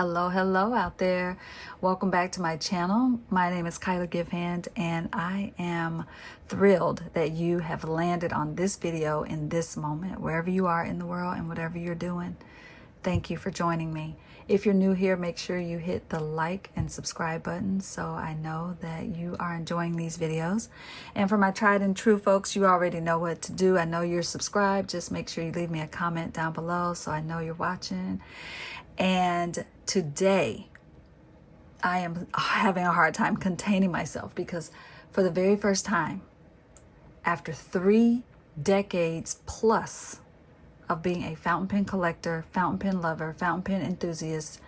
Hello out there. Welcome back to my channel. My name is Givehand, and I am thrilled that you have landed on this video in this moment, wherever you are in the world and whatever you're doing. Thank you for joining me. If you're new here, make sure you hit the like and subscribe button so I know that you are enjoying these videos. And for my tried and true folks, you already know what to do. I know you're subscribed. Just make sure you leave me a comment down below so I know you're watching. And today, I am having a hard time containing myself because for the very first time, after 3 decades plus of being a fountain pen collector, fountain pen lover, fountain pen enthusiast,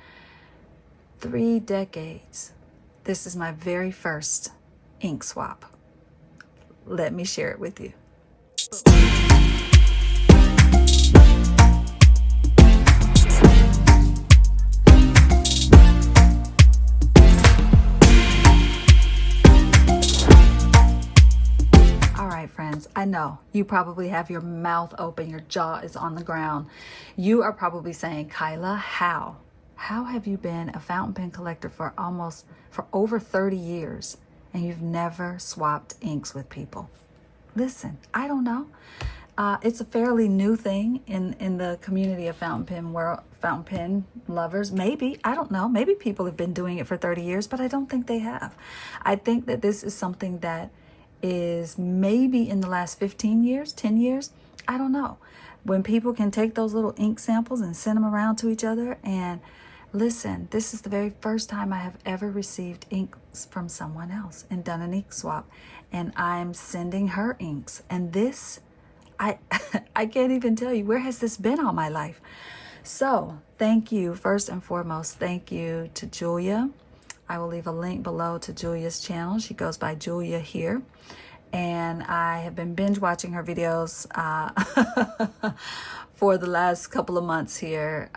3 decades, this is my very first ink swap. Let me share it with you. Friends, I know you probably have your mouth open, your jaw is on the ground. You are probably saying, Kyla, how have you been a fountain pen collector for over 30 years and you've never swapped inks with people? Listen, I don't know. It's a fairly new thing in the community of fountain pen lovers. Maybe, I don't know. Maybe people have been doing it for 30 years, but I don't think they have. I think that this is something that is maybe in the last 15 years, 10 years, I don't know. When people can take those little ink samples and send them around to each other. And listen, this is the very first time I have ever received inks from someone else and done an ink swap. And I'm sending her inks. And this, I can't even tell you, where has this been all my life? So thank you, first and foremost, thank you to Julia. I will leave a link below to Julia's channel. She goes by Julia here. And I have been binge watching her videos for the last couple of months here.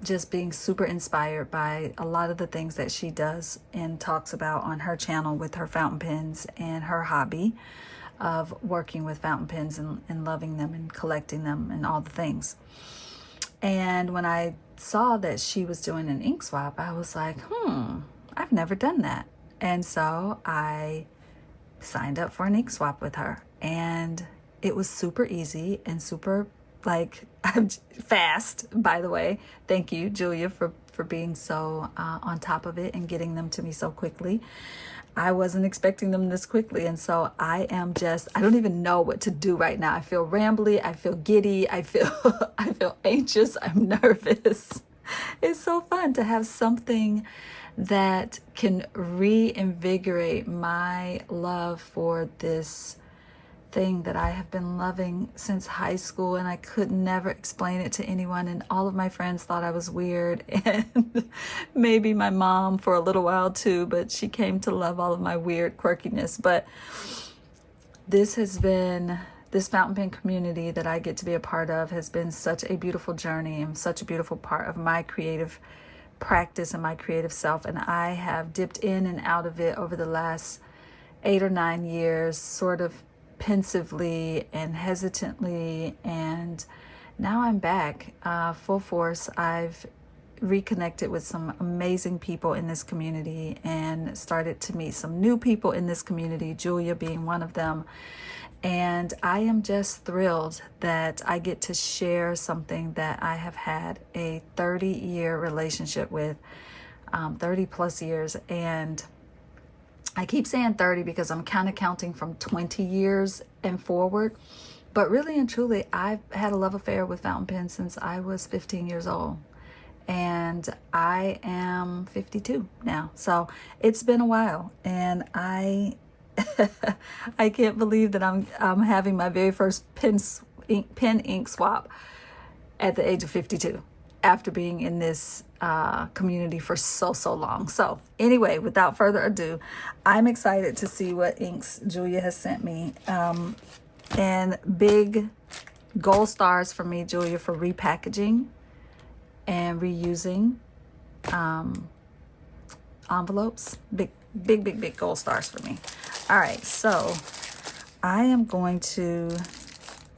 Just being super inspired by a lot of the things that she does and talks about on her channel with her fountain pens and her hobby of working with fountain pens and loving them and collecting them and all the things. And when I saw that she was doing an ink swap, I was like, I've never done that. And so I signed up for an ink swap with her. And it was super easy and super fast, by the way. Thank you, Julia, for being so on top of it and getting them to me so quickly. I wasn't expecting them this quickly. And so I don't even know what to do right now. I feel rambly. I feel giddy. I feel anxious. I'm nervous. It's so fun to have something that can reinvigorate my love for this thing that I have been loving since high school, and I could never explain it to anyone, and all of my friends thought I was weird, and maybe my mom for a little while too, but she came to love all of my weird quirkiness. But this fountain pen community that I get to be a part of has been such a beautiful journey and such a beautiful part of my creative practice and my creative self. And I have dipped in and out of it over the last 8 or 9 years, sort of pensively and hesitantly. And now I'm back full force. I've reconnected with some amazing people in this community and started to meet some new people in this community, Julia being one of them. And I am just thrilled that I get to share something that I have had a 30-year relationship with, 30 plus years. And I keep saying 30 because I'm kind of counting from 20 years and forward. But really and truly, I've had a love affair with fountain pens since I was 15 years old. And I am 52 now. So it's been a while. And I can't believe that I'm having my very first pen ink swap at the age of 52 after being in this community for so long. So anyway, without further ado, I'm excited to see what inks Julia has sent me. And big gold stars for me, Julia, for repackaging and reusing envelopes. Big gold stars for me. All right, so I am going to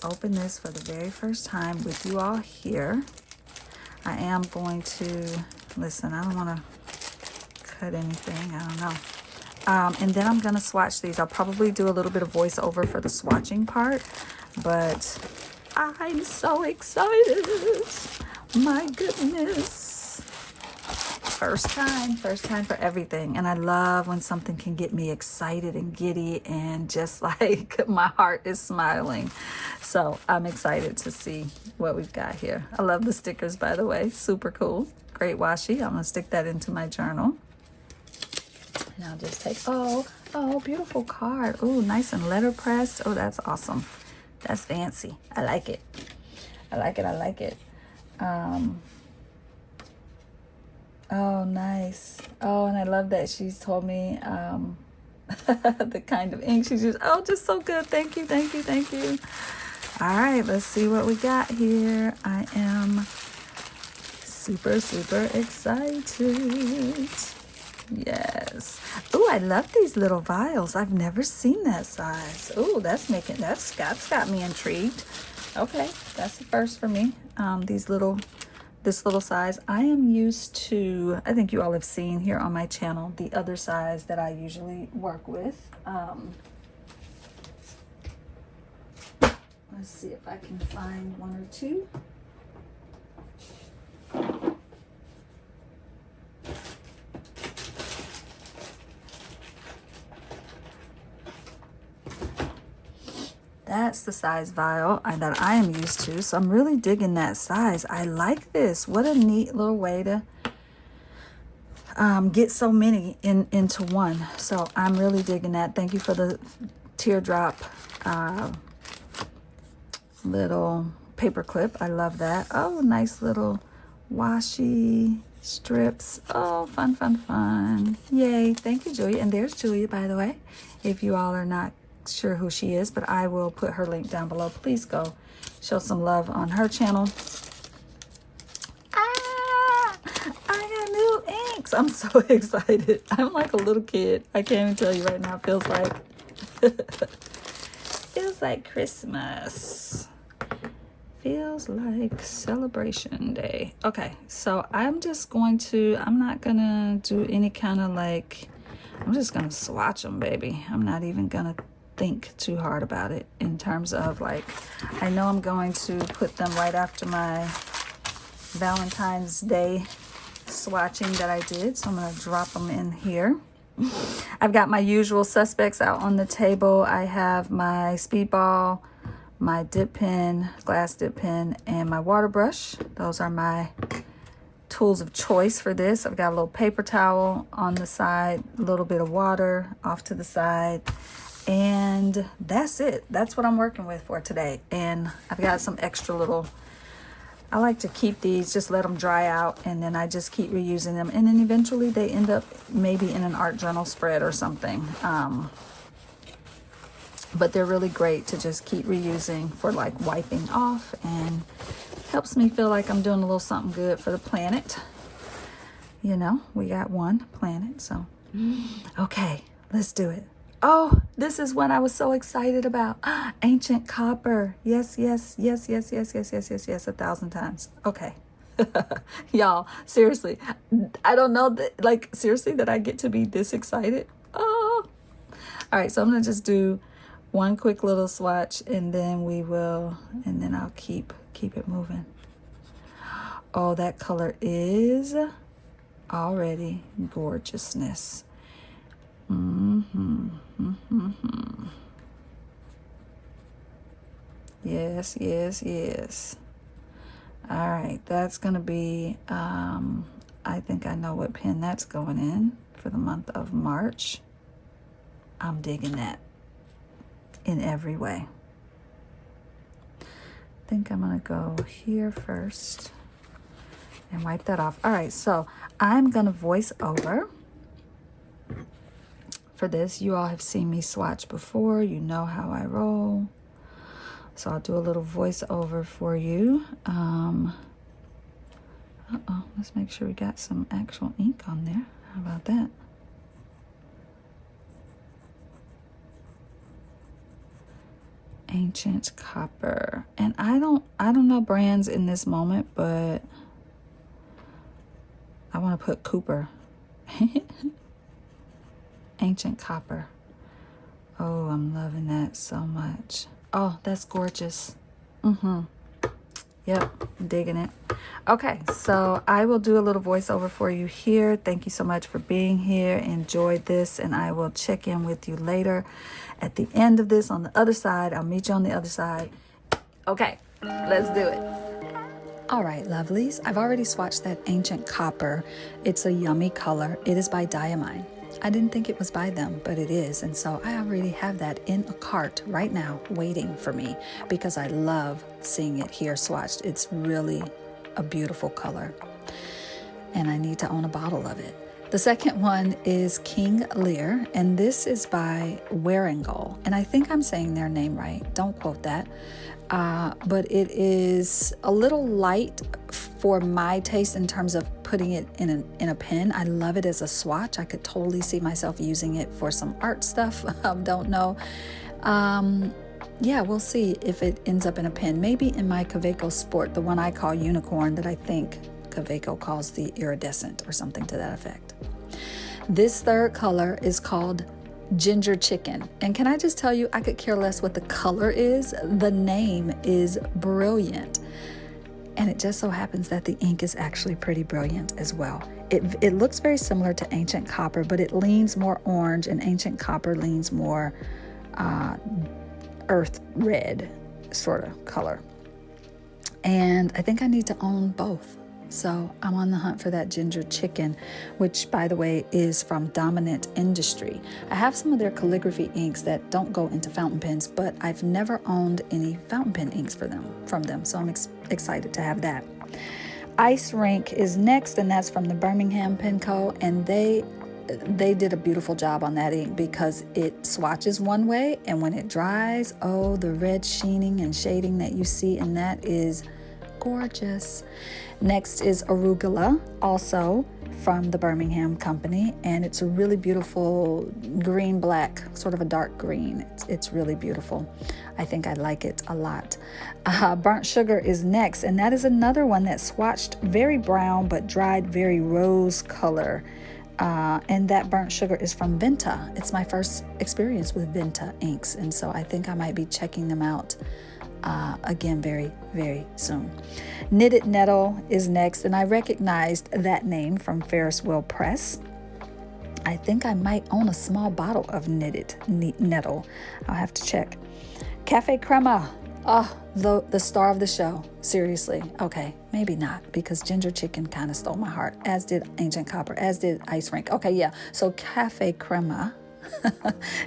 open this for the very first time with you all here. I am going to listen, I don't want to cut anything. I don't know. And then I'm going to swatch these. I'll probably do a little bit of voiceover for the swatching part, but I'm so excited. My goodness. First time for everything. And I love when something can get me excited and giddy and just like my heart is smiling. So I'm excited to see what we've got here. I love the stickers, by the way. Super cool. Great washi. I'm going to stick that into my journal. And I'll just take, oh, beautiful card. Oh, nice and letterpressed. Oh, that's awesome. That's fancy. I like it. I like it. Oh, nice. Oh, and I love that she's told me the kind of ink she's used. Oh, just so good. Thank you. All right, let's see what we got here. I am super excited. Yes. Oh, I love these little vials. I've never seen that size. Oh, that's got me intrigued. Okay, that's the first for me. This little size. I am used to, I think you all have seen here on my channel, the other size that I usually work with. Let's see if I can find one or two. That's the size vial that I am used to. So I'm really digging that size. I like this. What a neat little way to get so many into one. So I'm really digging that. Thank you for the teardrop little paper clip. I love that. Oh, nice little washi strips. Oh, fun. Yay. Thank you, Julia. And there's Julia, by the way, if you all are not sure who she is, but I will put her link down below. Please go show some love on her channel. I got new inks. I'm so excited. I'm like a little kid. I can't even tell you right now. It feels like Christmas. Feels like celebration day. Okay, so I'm not gonna do any kind of like, I'm just gonna swatch them, baby. I'm not even gonna think too hard about it in terms of like, I know I'm going to put them right after my Valentine's Day swatching that I did, so I'm going to drop them in here. I've got my usual suspects out on the table. I have my speedball, my dip pen, glass dip pen, and my water brush. Those are my tools of choice for this. I've got a little paper towel on the side, a little bit of water off to the side, and that's it. That's what I'm working with for today. And I've got some extra little, I like to keep these, just let them dry out, and then I just keep reusing them, and then eventually they end up maybe in an art journal spread or something. But they're really great to just keep reusing for like wiping off, and helps me feel like I'm doing a little something good for the planet. You know, we got one planet, so okay, let's do it. Oh, this is what I was so excited about. Ancient copper. Yes, 1,000 times. Okay. Y'all, seriously, I don't know that, like, seriously, that I get to be this excited. Oh, all right. So I'm gonna just do one quick little swatch, and then I'll keep it moving. Oh, that color is already gorgeousness. Yes. All right, that's gonna be I think I know what pen that's going in for the month of March. I'm digging that in every way. I think I'm gonna go here first and wipe that off. All right, so I'm gonna voice over for this. You all have seen me swatch before. You know how I roll. So I'll do a little voiceover for you. Let's make sure we got some actual ink on there. How about that? Ancient copper. And I don't know brands in this moment, but I want to put Cooper. Ancient Copper. Oh, I'm loving that so much. Oh, that's gorgeous. Yep, digging it. Okay, so I will do a little voiceover for you here. Thank you so much for being here. Enjoyed this, and I will check in with you later at the end of this on the other side. I'll meet you on the other side. Okay, let's do it. All right, lovelies. I've already swatched that Ancient Copper. It's a yummy color. It is by Diamine. I didn't think it was by them, but it is. And so I already have that in a cart right now waiting for me because I love seeing it here swatched. It's really a beautiful color. And I need to own a bottle of it. The second one is King Lear, and this is by Wearingeul. And I think I'm saying their name right. Don't quote that. But it is a little light for my taste in terms of putting it in a pen. I love it as a swatch. I could totally see myself using it for some art stuff. Don't know. Yeah, we'll see if it ends up in a pen. Maybe in my Caffe Sport, the one I call Unicorn that I think Caffe calls the Iridescent or something to that effect. This third color is called Ginger Chicken. And can I just tell you, I could care less what the color is. The name is brilliant. And it just so happens that the ink is actually pretty brilliant as well. It looks very similar to Ancient Copper, but it leans more orange, and Ancient Copper leans more earth red sort of color. And I think I need to own both. So I'm on the hunt for that Ginger Chicken, which, by the way, is from Dominant Industry. I have some of their calligraphy inks that don't go into fountain pens, but I've never owned any fountain pen inks from them. So I'm excited to have that. Ice Rink is next, and that's from the Birmingham Pen Co. And they did a beautiful job on that ink because it swatches one way, and when it dries, oh, the red sheening and shading that you see in that is gorgeous. Next is Arugula, also from the Birmingham company, and it's a really beautiful green-black, sort of a dark green. It's really beautiful. I think I like it a lot. Burnt Sugar is next, and that is another one that swatched very brown but dried very rose color. And that Burnt Sugar is from Vinta. It's my first experience with Vinta inks, and so I think I might be checking them out again very, very soon. Knitted Nettle is next, and I recognized that name from Ferris Press. I think I might own a small bottle of Knitted Nettle. I'll have to check. Caffe Crema. Oh, the star of the show. Seriously. Okay, maybe not, because Ginger Chicken kind of stole my heart, as did Ancient Copper, as did Ice Rink. Okay, yeah. So Caffe Crema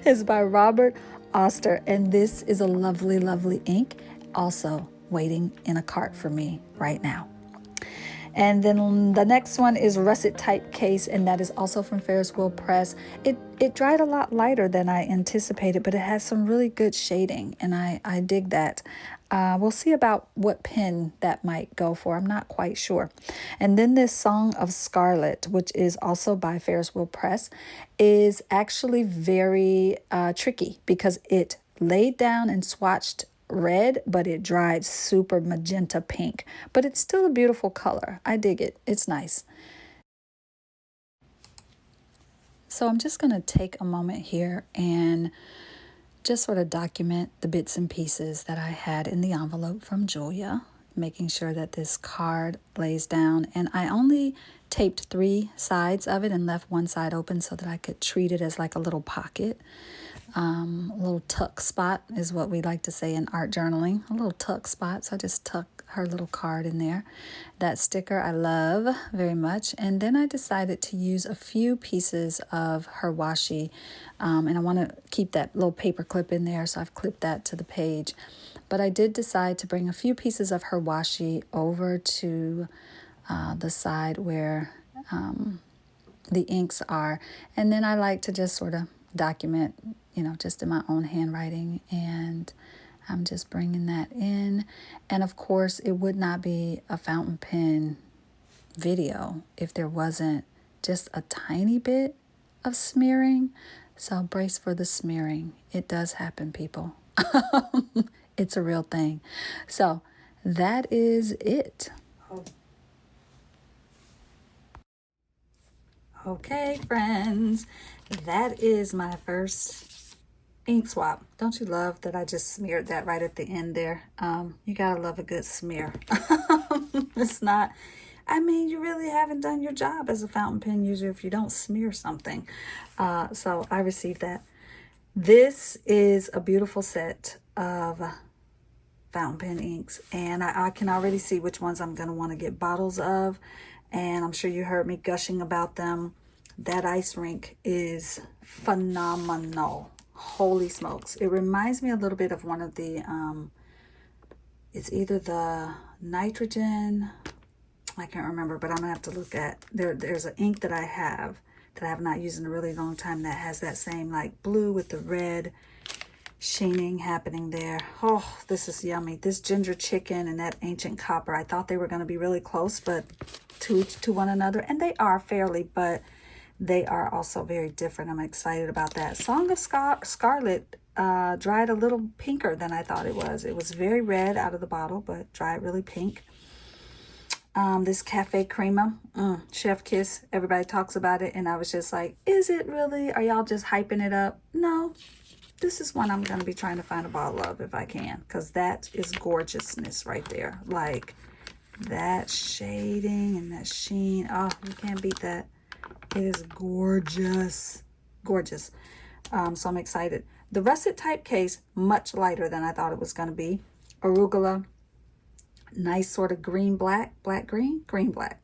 is by Robert Oster, and this is a lovely, lovely ink, also waiting in a cart for me right now. And then the next one is Russet Typecase, and that is also from Ferris Press. It dried a lot lighter than I anticipated, but it has some really good shading, and I dig that. We'll see about what pen that might go for. I'm not quite sure. And then this Song of Scarlet, which is also by Ferris Press, is actually very tricky because it laid down and swatched red, but it dried super magenta pink. But it's still a beautiful color. I dig it. It's nice. So I'm just going to take a moment here and just sort of document the bits and pieces that I had in the envelope from Julia, making sure that this card lays down. And I only taped 3 sides of it and left one side open so that I could treat it as like a little pocket. A little tuck spot is what we like to say in art journaling, a little tuck spot. So I just tuck her little card in there. That sticker I love very much. And then I decided to use a few pieces of her washi, and I want to keep that little paper clip in there, so I've clipped that to the page. But I did decide to bring a few pieces of her washi over to the side where the inks are, and then I like to just sort of document, just in my own handwriting, and I'm just bringing that in. And of course, it would not be a fountain pen video if there wasn't just a tiny bit of smearing. So brace for the smearing. It does happen, people. It's a real thing. So that is it. Okay, friends, that is my first ink swap. Don't you love that I just smeared that right at the end there? You gotta love a good smear. It's not, I mean, you really haven't done your job as a fountain pen user if you don't smear something. So I received that. This is a beautiful set of fountain pen inks, and I can already see which ones I'm going to want to get bottles of, and I'm sure you heard me gushing about them. That ice rink is phenomenal. Holy smokes. It reminds me a little bit of one of the it's either the nitrogen, I can't remember, but I'm gonna have to look at there's an ink that I have not used in a really long time that has that same like blue with the red sheening happening there. Oh, this is yummy. This ginger chicken and that ancient copper, I thought they were going to be really close, but to one another, and they are fairly, but they are also very different. I'm excited about that. Song of Scarlet dried a little pinker than I thought it was. It was very red out of the bottle, but dried really pink. This Caffe Crema, chef kiss. Everybody talks about it, and I was just like, is it really? Are y'all just hyping it up? No. This is one I'm going to be trying to find a bottle of if I can, because that is gorgeousness right there. Like that shading and that sheen. Oh, you can't beat that. It is gorgeous. Gorgeous. So I'm excited. The Russet Typecase, much lighter than I thought it was going to be. Arugula, nice sort of green black, green black.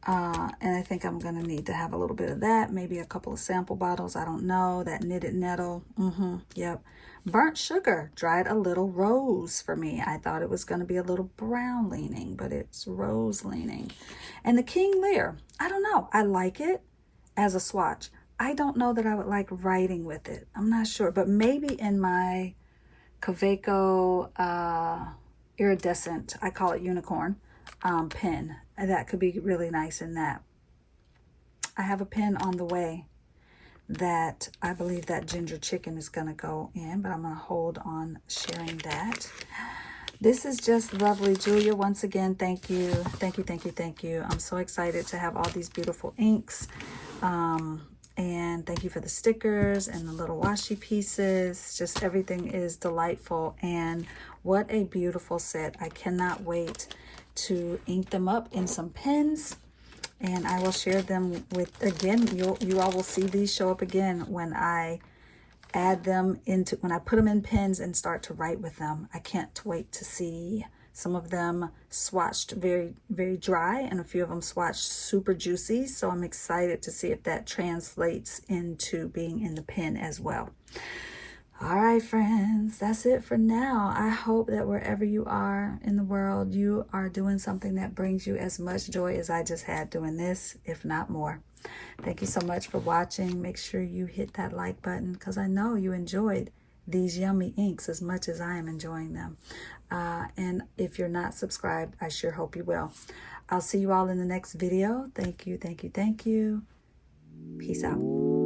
And I think I'm going to need to have a little bit of that, maybe a couple of sample bottles. I don't know. That knitted nettle. Yep. Burnt sugar, dried a little rose for me. I thought it was going to be a little brown leaning, but it's rose leaning. And the King Lear, I don't know. I like it as a swatch. I don't know that I would like writing with it. I'm not sure, but maybe in my Kaweco iridescent, I call it unicorn, pen. That could be really nice in that. I have a pen on the way that I believe that ginger chicken is going to go in, but I'm going to hold on sharing that. This is just lovely. Julia, once again, thank you. Thank you, thank you, thank you. I'm so excited to have all these beautiful inks. And thank you for the stickers and the little washi pieces. Just everything is delightful. And what a beautiful set. I cannot wait to ink them up in some pens, and I will share them with, again, you all will see these show up again when I add them into, when I put them in pens and start to write with them. I can't wait to see some of them swatched very, very dry, and a few of them swatched super juicy. So I'm excited to see if that translates into being in the pen as well. All right, friends, that's it for now. I hope that wherever you are in the world, you are doing something that brings you as much joy as I just had doing this, if not more. Thank you so much for watching. Make sure you hit that like button, because I know you enjoyed these yummy inks as much as I am enjoying them. And if you're not subscribed, I sure hope you will. I'll see you all in the next video. Thank you, thank you, thank you. Peace out.